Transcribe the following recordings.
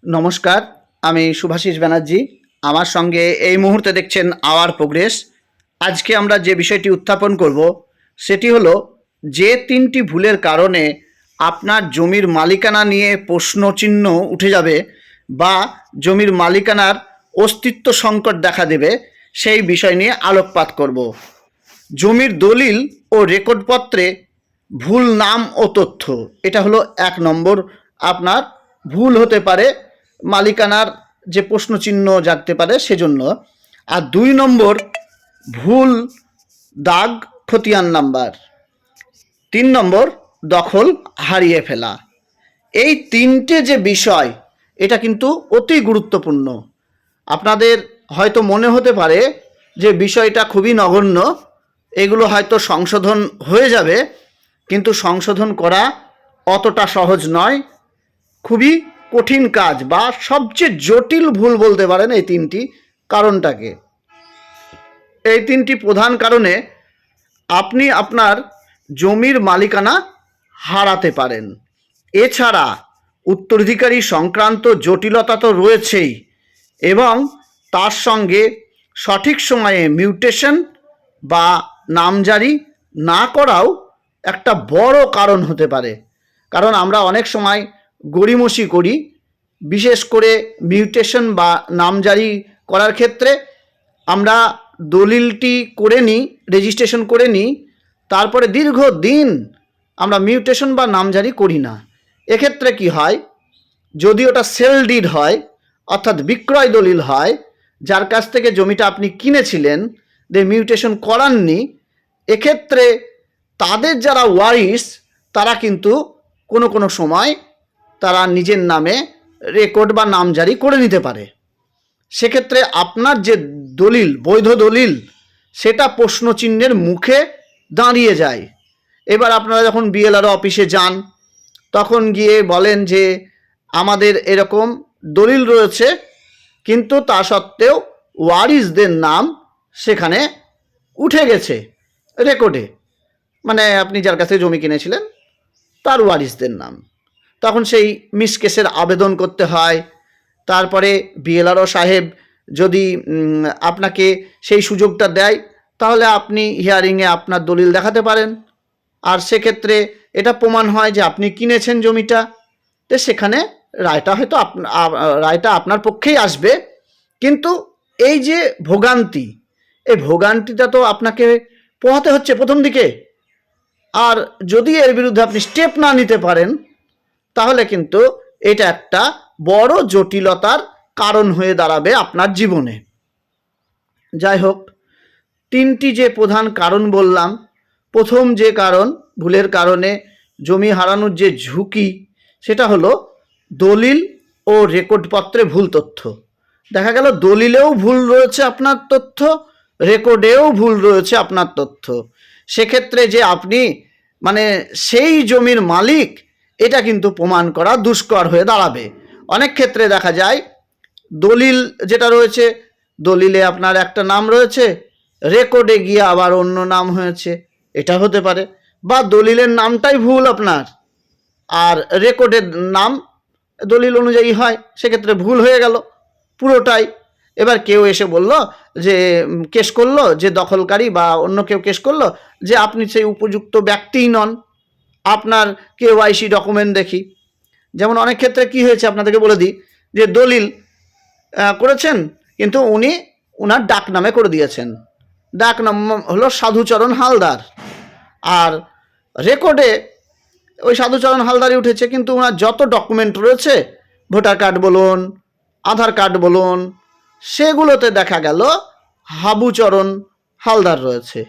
নমস্কার, আমি শুভাশিস ব্যানার্জি। আমার সঙ্গে এই মুহূর্তে দেখছেন আওয়ার প্রোগ্রেস। আজকে আমরা যে বিষয়টি উত্থাপন করব সেটি হলো যে তিনটি ভুলের কারণে আপনার জমির মালিকানা নিয়ে প্রশ্নচিহ্ন উঠে যাবে বা জমির মালিকানার অস্তিত্ব সংকট দেখা দেবে, সেই বিষয় নিয়ে আলোকপাত করব। জমির দলিল ও রেকর্ডপত্রে ভুল নাম ও তথ্য, এটা হলো 1 নম্বর আপনার ভুল হতে পারে, মালিকানার যে প্রশ্নচিহ্ন জাগতে পারে সেজন্য। আর 2 নম্বর ভুল দাগ খতিয়ান নাম্বার। 3 নম্বর দখল হারিয়ে ফেলা। এই তিনটে যে বিষয়, এটা কিন্তু অতি গুরুত্বপূর্ণ। আপনাদের হয়তো মনে হতে পারে যে বিষয়টা খুবই নগণ্য, এগুলো হয়তো সংশোধন হয়ে যাবে, কিন্তু সংশোধন করা অতটা সহজ নয়। খুবই কঠিন কাজ বা সবচেয়ে জটিল ভুল বলতে পারেন এই তিনটি কারণটাকে। এই তিনটি প্রধান কারণে আপনি আপনার জমির মালিকানা হারাতে পারেন। এছাড়া উত্তরাধিকারী সংক্রান্ত জটিলতা তো রয়েছেই, এবং তার সঙ্গে সঠিক সময়ে মিউটেশন বা নামজারি না করাও একটা বড় কারণ হতে পারে। কারণ আমরা অনেক সময় গড়িমসি করি, বিশেষ করে মিউটেশন বা নামজারি করার ক্ষেত্রে আমরা দলিলটি করে নিই, রেজিস্ট্রেশন করে নিই, তারপরে দীর্ঘদিন আমরা মিউটেশন বা নামজারি করি না। এক্ষেত্রে কি হয়, যদি ওটা সেল ডিড হয়, অর্থাৎ বিক্রয় দলিল হয়, যার কাছ থেকে জমিটা আপনি কিনেছিলেন, মিউটেশন করাননি, এক্ষেত্রে তাদের যারা ওয়ারিস তারা কিন্তু কোনো কোনো সময় তারা নিজের নামে রেকর্ড বা নামজারি করে নিতে পারে। সেক্ষেত্রে আপনার যে দলিল, বৈধ দলিল, সেটা প্রশ্নচিহ্নের মুখে দাঁড়িয়ে যায়। এবার আপনারা যখন বিএলআরও অফিসে যান, তখন গিয়ে বলেন যে আমাদের এরকম দলিল রয়েছে, কিন্তু তা সত্ত্বেও ওয়ারিসদের নাম সেখানে উঠে গেছে রেকর্ডে, মানে আপনি যার কাছে জমি কিনেছিলেন তার ওয়ারিসদের নাম। তখন সেই মিসকেসের আবেদন করতে হয়। তারপরে বিএলআরও সাহেব যদি আপনাকে সেই সুযোগটা দেয়, তাহলে আপনি হিয়ারিংয়ে আপনার দলিল দেখাতে পারেন। আর সেক্ষেত্রে এটা প্রমাণ হয় যে আপনি কিনেছেন জমিটা, তো সেখানে রায়টা হয়তো রায়টা আপনার পক্ষেই আসবে। কিন্তু এই যে ভোগান্তি, এই ভোগান্তিটা তো আপনাকে পোহাতে হচ্ছে প্রথম দিকে। আর যদি এর বিরুদ্ধে আপনি স্টেপ না নিতে পারেন, তাহলে কিন্তু এটা একটা বড় জটিলতার কারণ হয়ে দাঁড়াবে আপনার জীবনে। যাই হোক, তিনটি যে প্রধান কারণ বললাম, প্রথম যে কারণ ভুলের কারণে জমি হারানোর যে ঝুঁকি, সেটা হলো দলিল ও রেকর্ডপত্রে ভুল তথ্য। দেখা গেল দলিলেও ভুল রয়েছে আপনার তথ্য, রেকর্ডেও ভুল রয়েছে আপনার তথ্য। সেক্ষেত্রে যে আপনি মানে সেই জমির মালিক, এটা কিন্তু প্রমাণ করা দুষ্কর হয়ে দাঁড়াবে। অনেক ক্ষেত্রে দেখা যায় দলিল যেটা রয়েছে, দলিলে আপনার একটা নাম রয়েছে, রেকর্ডে গিয়ে আবার অন্য নাম হয়েছে, এটা হতে পারে। বা দলিলের নামটাই ভুল আপনার, আর রেকর্ডের নাম দলিল অনুযায়ী হয়, সেক্ষেত্রে ভুল হয়ে গেল পুরোটাই। এবার কেউ এসে বলল যে কেস করলো, যে দখলকারী বা অন্য কেউ কেস করলো যে আপনি সেই উপযুক্ত ব্যক্তিই নন, আপনার কেওয়াইসি ডকুমেন্ট দেখি। যেমন অনেক ক্ষেত্রে কি হয়েছে আপনাদেরকে বলে দিই, যে দলিল করেছেন, কিন্তু উনি ওনার ডাক নামে করে দিয়েছেন। ডাক নাম হলো সাধুচরণ হালদার, আর রেকর্ডে ওই সাধুচরণ হালদারই উঠেছে, কিন্তু ওনার যত ডকুমেন্ট রয়েছে, ভোটার কার্ড বলুন, আধার কার্ড বলুন, সেগুলোতে দেখা গেল হাবুচরণ হালদার রয়েছে।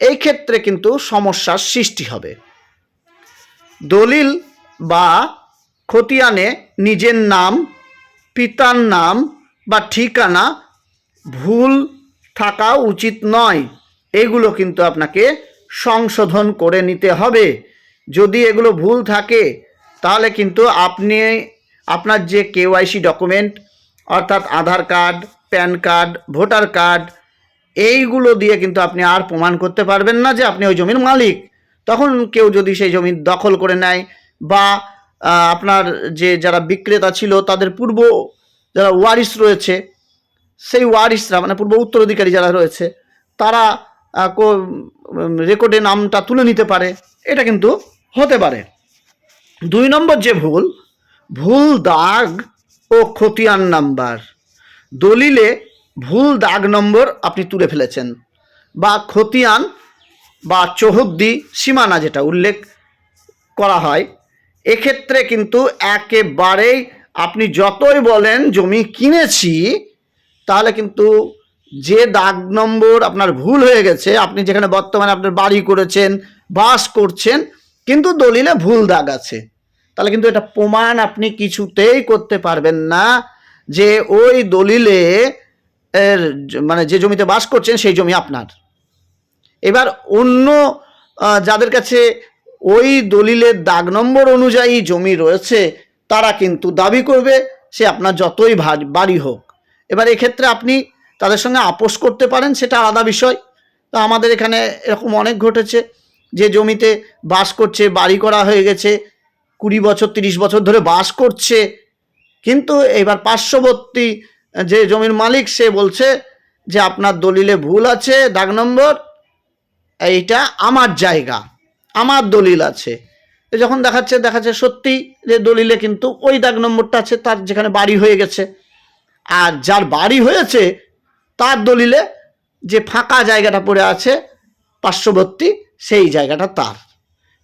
এই ক্ষেত্রে কিন্তু সমস্যার সৃষ্টি হবে। দলিল বা খতিয়ানে নিজের নাম, পিতার নাম বা ঠিকানা ভুল থাকা উচিত নয়। এগুলো কিন্তু আপনাকে সংশোধন করে নিতে হবে। যদি এগুলো ভুল থাকে, তাহলে কিন্তু আপনি আপনার যে কেওয়াইসি ডকুমেন্ট, অর্থাৎ Aadhaar card, PAN card, voter card, এইগুলো দিয়ে কিন্তু আপনি আর প্রমাণ করতে পারবেন না যে আপনি ওই জমির মালিক। তখন কেউ যদি সেই জমি দখল করে নেয় বা আপনার যে যারা বিক্রেতা ছিল তাদের পূর্ব যারা ওয়ারিশ রয়েছে, সেই ওয়ারিশরা মানে পূর্ব উত্তরাধিকারী যারা রয়েছে তারা রেকর্ডে নামটা তুলে নিতে পারে, এটা কিন্তু হতে পারে। 2 নম্বর যে ভুল দাগ ও খতিয়ান নাম্বার। দলিলে ভুল দাগ নম্বর আপনি তুলে ফেলেছেন বা খতিয়ান বা চৌহদ্দি সীমানা যেটা উল্লেখ করা হয়, এক্ষেত্রে কিন্তু একেবারেই আপনি যতই বলেন জমি কিনেছি, তাহলে কিন্তু যে দাগ নম্বর আপনার ভুল হয়ে গেছে, আপনি যেখানে বর্তমানে আপনার বাড়ি করেছেন, বাস করছেন, কিন্তু দলিলে ভুল দাগ আছে, তাহলে কিন্তু এটা প্রমাণ আপনি কিছুতেই করতে পারবেন না যে ওই দলিলে এর মানে যে জমিতে বাস করছেন সেই জমি আপনার। এবার অন্য যাদের কাছে ওই দলিলের দাগ নম্বর অনুযায়ী জমি রয়েছে, তারা কিন্তু দাবি করবে সে আপনার যতই বাড়ি হোক। এবার এক্ষেত্রে আপনি তাদের সঙ্গে আপোষ করতে পারেন, সেটা আলাদা বিষয়। তো আমাদের এখানে এরকম অনেক ঘটেছে যে জমিতে বাস করছে, বাড়ি করা হয়ে গেছে, 20 বছর 30 বছর ধরে বাস করছে, কিন্তু এবার পার্শ্ববর্তী যে জমির মালিক সে বলছে যে আপনার দলিলে ভুল আছে, দাগ নম্বর, এইটা আমার জায়গা, আমার দলিল আছে। যখন দেখাচ্ছে সত্যি যে দলিলে কিন্তু ওই দাগ নম্বরটা আছে তার যেখানে বাড়ি হয়ে গেছে, আর যার বাড়ি হয়েছে তার দলিলে যে ফাঁকা জায়গাটা পড়ে আছে পার্শ্ববর্তী, সেই জায়গাটা তার,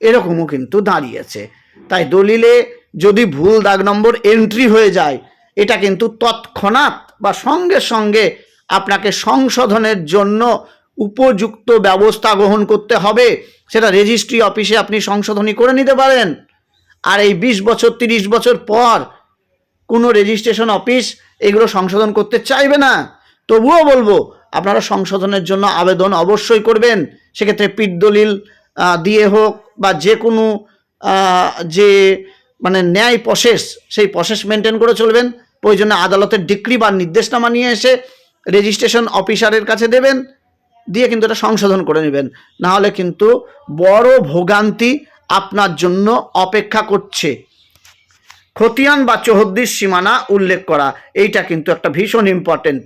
এরকমও কিন্তু দাঁড়িয়েছে। তাই দলিলে যদি ভুল দাগ নম্বর এন্ট্রি হয়ে যায়, এটা কিন্তু তৎক্ষণাৎ বা সঙ্গে সঙ্গে আপনাকে সংশোধনের জন্য উপযুক্ত ব্যবস্থা গ্রহণ করতে হবে। সেটা রেজিস্ট্রি অফিসে আপনি সংশোধনী করে নিতে পারেন। আর এই 20 বছর 30 বছর পর কোনো রেজিস্ট্রেশন অফিস এগুলো সংশোধন করতে চাইবে না। তবুও বলবো আপনারা সংশোধনের জন্য আবেদন অবশ্যই করবেন। সেক্ষেত্রে পিঠ দলিল দিয়ে হোক বা যে কোনো যে মানে ন্যায় প্রসেস, সেই প্রসেস মেনটেন করে চলবেন। প্রয়োজনে আদালতের ডিক্রি বা নির্দেশনামা নিয়ে এসে রেজিস্ট্রেশন অফিসারের কাছে দেবেন, দিয়ে কিন্তু এটা সংশোধন করে নেবেন। নাহলে কিন্তু বড় ভোগান্তি আপনার জন্য অপেক্ষা করছে। খতিয়ান বা চৌহদ্দির সীমানা উল্লেখ করা, এইটা কিন্তু একটা ভীষণ ইম্পর্টেন্ট।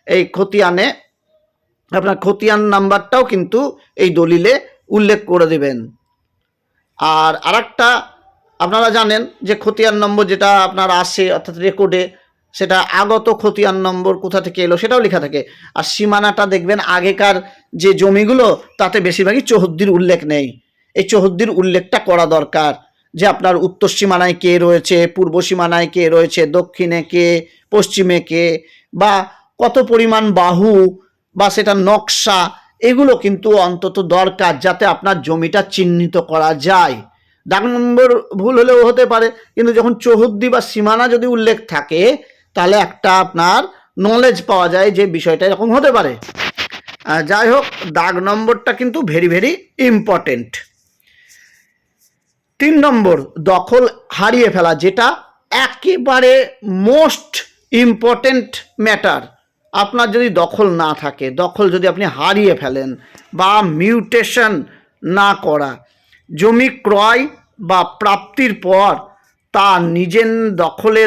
এই খতিয়ানে আপনার খতিয়ান নাম্বারটাও কিন্তু এই দলিলে উল্লেখ করে দেবেন। আর আরেকটা আপনারা জানেন যে খতিয়ান নম্বর যেটা আপনার আসে অর্থাৎ রেকর্ডে, সেটা আগত খতিয়ান নম্বর কোথা থেকে এলো সেটাও লেখা থাকে। আর সীমানাটা দেখবেন আগেকার যে জমিগুলো তাতে বেশিরভাগই চৌহদ্দির উল্লেখ নেই। এই চৌহদ্দির উল্লেখটা করা দরকার, যে আপনার উত্তর সীমানায় কে রয়েছে, পূর্ব সীমানায় কে রয়েছে, দক্ষিণে কে, পশ্চিমে কে, বা কত পরিমাণ বাহু বা সেটা নকশা, এগুলো কিন্তু অন্তত দরকার, যাতে আপনার জমিটা চিহ্নিত করা যায়। দাগ নম্বর ভুল হলেও হতে পারে, কিন্তু যখন চৌহদ্দি বা সীমানা যদি উল্লেখ থাকে, তাহলে একটা আপনার নলেজ পাওয়া যায় যে বিষয়টা এরকম হতে পারে। যাই হোক, দাগ নম্বরটা কিন্তু ভেরি ভেরি ইম্পর্টেন্ট। 3 নম্বর দখল হারিয়ে ফেলা, যেটা একেবারে মোস্ট ইম্পর্টেন্ট ম্যাটার। আপনার যদি দখল না থাকে, দখল যদি আপনি হারিয়ে ফেলেন বা মিউটেশন না করা, জমি ক্রয় বা প্রাপ্তির পর তা নিজের দখলে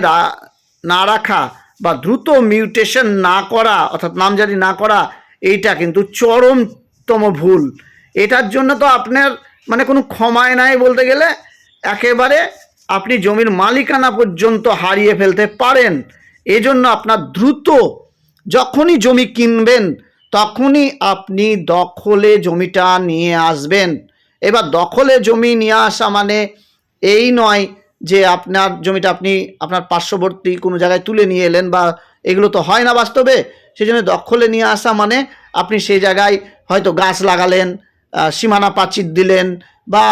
না রাখা বা দ্রুত মিউটেশন না করা অর্থাৎ নামজারি না করা, এইটা কিন্তু চরমতম ভুল। এটার জন্য তো আপনার মানে কোনো ক্ষমায় নাই বলতে গেলে, একেবারে আপনি জমির মালিকানা পর্যন্ত হারিয়ে ফেলতে পারেন। এজন্য আপনার দ্রুত যখনই জমি কিনবেন তখনই আপনি দখলে জমিটা নিয়ে আসবেন। এবার দখলে জমি নিয়ে আসা মানে এই নয় যে আপনার জমিটা আপনি আপনার পার্শ্ববর্তী কোনো জায়গায় তুলে নিয়ে এলেন, বা এগুলো তো হয় না বাস্তবে। সেই জন্য দখলে নিয়ে আসা মানে আপনি সেই জায়গায় হয়তো গাছ লাগালেন, সীমানা প্রাচীর দিলেন, বা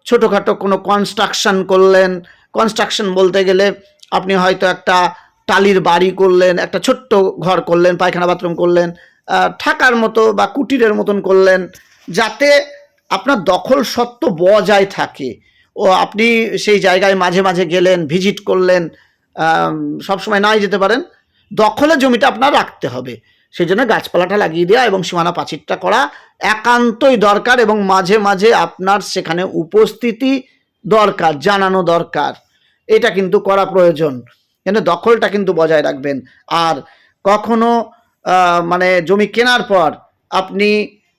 ছোটোখাটো কোনো কনস্ট্রাকশন করলেন। কনস্ট্রাকশন বলতে গেলে আপনি হয়তো একটা টালির বাড়ি করলেন, একটা ছোট্ট ঘর করলেন, পায়খানা বাথরুম করলেন, থাকার মতো বা কুটিরের মতন করলেন, যাতে আপনার দখল সত্ত্ব বজায় থাকে। ও আপনি সেই জায়গায় মাঝে মাঝে গেলেন, ভিজিট করলেন, সবসময় নাই যেতে পারেন, দখলের জমিটা আপনার রাখতে হবে। সেই জন্য গাছপালাটা লাগিয়ে দেওয়া এবং সীমানা প্রাচীরটা করা একান্তই দরকার, এবং মাঝে মাঝে আপনার সেখানে উপস্থিতি দরকার, জানানো দরকার। এটা কিন্তু করা প্রয়োজন, কিন্তু দখলটা কিন্তু বজায় রাখবেন। আর কখনো মানে জমি কেনার পর আপনি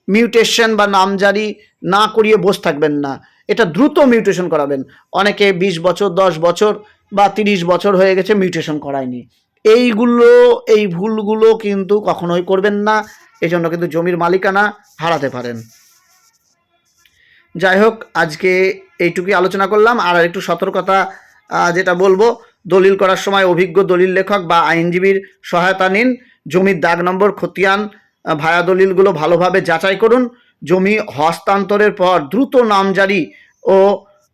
মিউটেশন বা নামজারি না করিয়ে বসে থাকবেন না, এটা দ্রুত মিউটেশন করাবেন। অনেকে 20 বছর 10 বছর বা 30 বছর হয়ে গেছে মিউটেশন করায়নি। এই ভুলগুলো কিন্তু কখনোই করবেন না, এই জন্য কিন্তু জমির মালিকানা হারাতে পারেন। যাই হোক, আজকে এইটুকুই আলোচনা করলাম। আর একটু সতর্কতা যেটা বলবো, দলিল করার সময় অভিজ্ঞ দলিল লেখক বা আইনজীবীর সহায়তা নিন। জমির দাগ নম্বর, খতিয়ান, ভায়া দলিলগুলো ভালোভাবে যাচাই করুন। জমি হস্তান্তরের পর দ্রুত নামজারি ও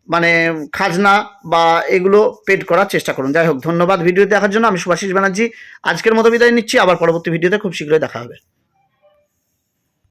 মানে খাজনা বা এগুলো পেড করার চেষ্টা করুন। যাই হোক, ধন্যবাদ ভিডিও দেখার জন্য। আমি শুভাশিস ব্যানার্জি আজকের মতো বিদায় নিচ্ছি। আবার পরবর্তী ভিডিওতে খুব শীঘ্রই দেখা হবে।